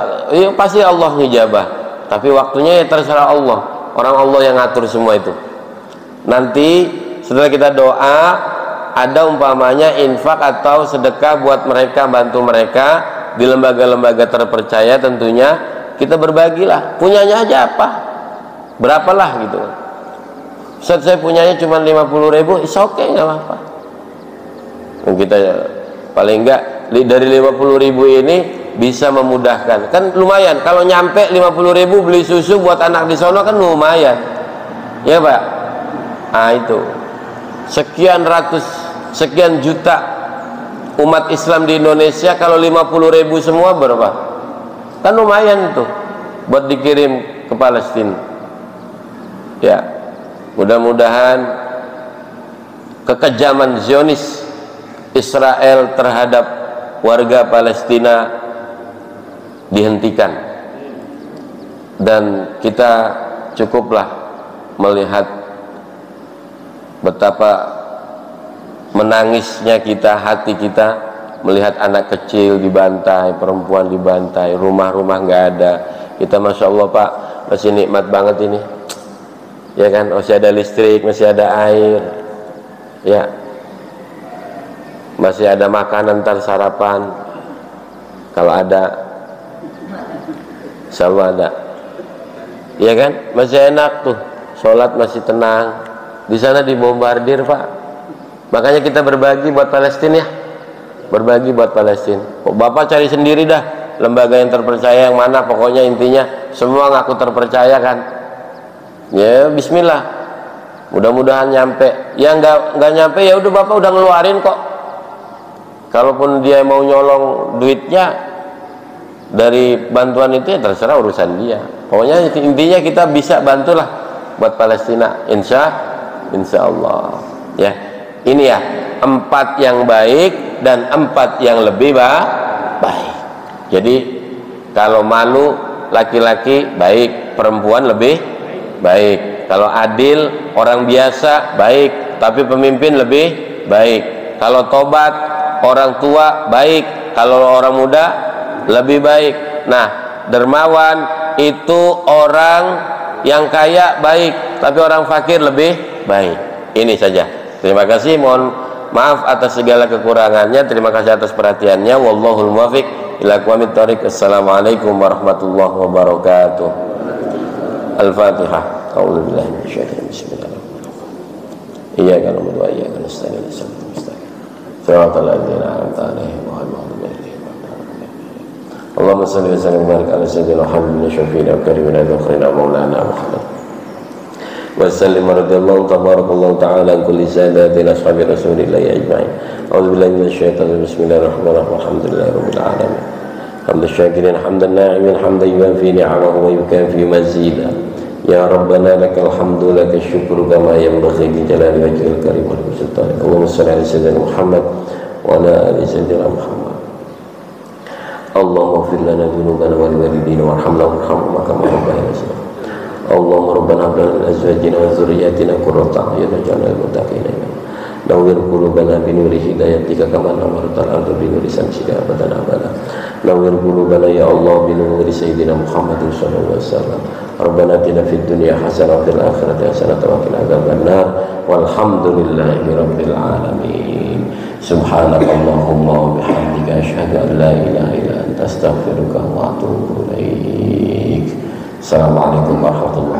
Speaker 1: pasti Allah ngijabah, tapi waktunya ya terserah Allah. Orang Allah yang ngatur semua itu. Nanti setelah kita doa, ada umpamanya infak atau sedekah buat mereka, bantu mereka di lembaga-lembaga terpercaya. Tentunya kita berbagilah, punyanya aja apa, berapalah gitu. Ustaz, saya punyanya cuma 50.000, is oke, nggak apa-apa. Kita paling enggak dari 50.000 ini bisa memudahkan, kan lumayan. Kalau nyampe 50.000 beli susu buat anak di sono kan lumayan, ya Pak. Nah itu sekian juta umat Islam di Indonesia, kalau 50.000 semua berapa? Kan lumayan itu buat dikirim ke Palestina. Ya, mudah-mudahan kekejaman Zionis Israel terhadap warga Palestina dihentikan, dan kita cukuplah melihat betapa menangisnya hati kita melihat anak kecil dibantai, perempuan dibantai, rumah-rumah nggak ada. Kita Masya Allah Pak, masih nikmat banget ini, ya kan, masih ada listrik, masih ada air, ya, masih ada makanan ntar sarapan, kalau ada, insya Allah ada, ya kan, masih enak tuh, sholat masih tenang. Di sana dibombardir Pak, makanya kita berbagi buat Palestina ya, berbagi buat Palestina. Bapak cari sendiri dah lembaga yang terpercaya yang mana, pokoknya intinya semua ngaku terpercaya kan, ya bismillah, mudah-mudahan nyampe. Yang nggak nyampe ya udah Bapak udah ngeluarin kok. Kalaupun dia mau nyolong duitnya dari bantuan itu ya terserah, urusan dia. Pokoknya intinya kita bisa bantulah buat Palestina, insya Allah ya. Ini ya 4 yang baik dan 4 yang lebih baik. Jadi kalau malu laki-laki baik, perempuan lebih baik. Kalau adil orang biasa baik, tapi pemimpin lebih baik. Kalau tobat orang tua baik, kalau orang muda lebih baik. Nah, dermawan itu orang yang kaya baik, tapi orang fakir lebih baik. Ini saja. Terima kasih, mohon maaf atas segala kekurangannya. Terima kasih atas perhatiannya. Wallahul muwaffiq ila aqwamit thoriq. Assalamualaikum warahmatullahi wabarakatuh. Al-Fatihah. A'udzu billahi minasyaitonir rajim. Bismillahirrahmanirrahim. Iyyaka na'budu wa iyyaka nasta'in. Ihdinas siratal mustaqim. Shiratal ladzina an'amta 'alaihim ghairil maghdubi 'alaihim waladdallin. Allahumma salli wa sallim wa barik ala sayyidina Muhammadin syafi'ina wa karimina dzikhrina maulana Muhammad wa sallim radhiyallahu tabarakallahu ta'ala an kulli sadatina ashabi rasulillahi ajma'in. A'udzu billahi minasyaitonir rajim. Bismillahirrahmanirrahim. Alhamdulillahi rabbil alamin. Hamdan syakirin hamdan na'imin hamdan yuwafi ni'amahu wa yukafi mazida. Ya Rabbana lakal hamdu lakal syukru kama yanbaghi li jalali wajhil karim wa li sultani. Allahumma shalli ala sayyidina Muhammad wa ala ali sayyidina Muhammad. Allahumma ighfir lana dhunubana wa liwalidina warhamna warhamhuma kama rabbayana shaghira. Allahumma rabbana hab lana min azwajina wa dhurriyyatina qurrata a'yun waj'alna lil muttaqina imama. Nawwir qulubana bi nuri hidayatika kama nawwartal arda bi nuri syamsika abadan abada. Nawwir qulubana ya Allah bi nuri sayyidina Muhammadin sallallahu alaihi wasallam. Rabbana atina fid dunya hasanah wa fil akhirati hasanah wa qina adzabannar. Walhamdulillahi rabbil alamin. Subhanakallahumma wa bihamdika asyhadu an la ilaha illa anta astaghfiruka wa atubu ilaik. Assalamualaikum warahmatullahi wabarakatuh.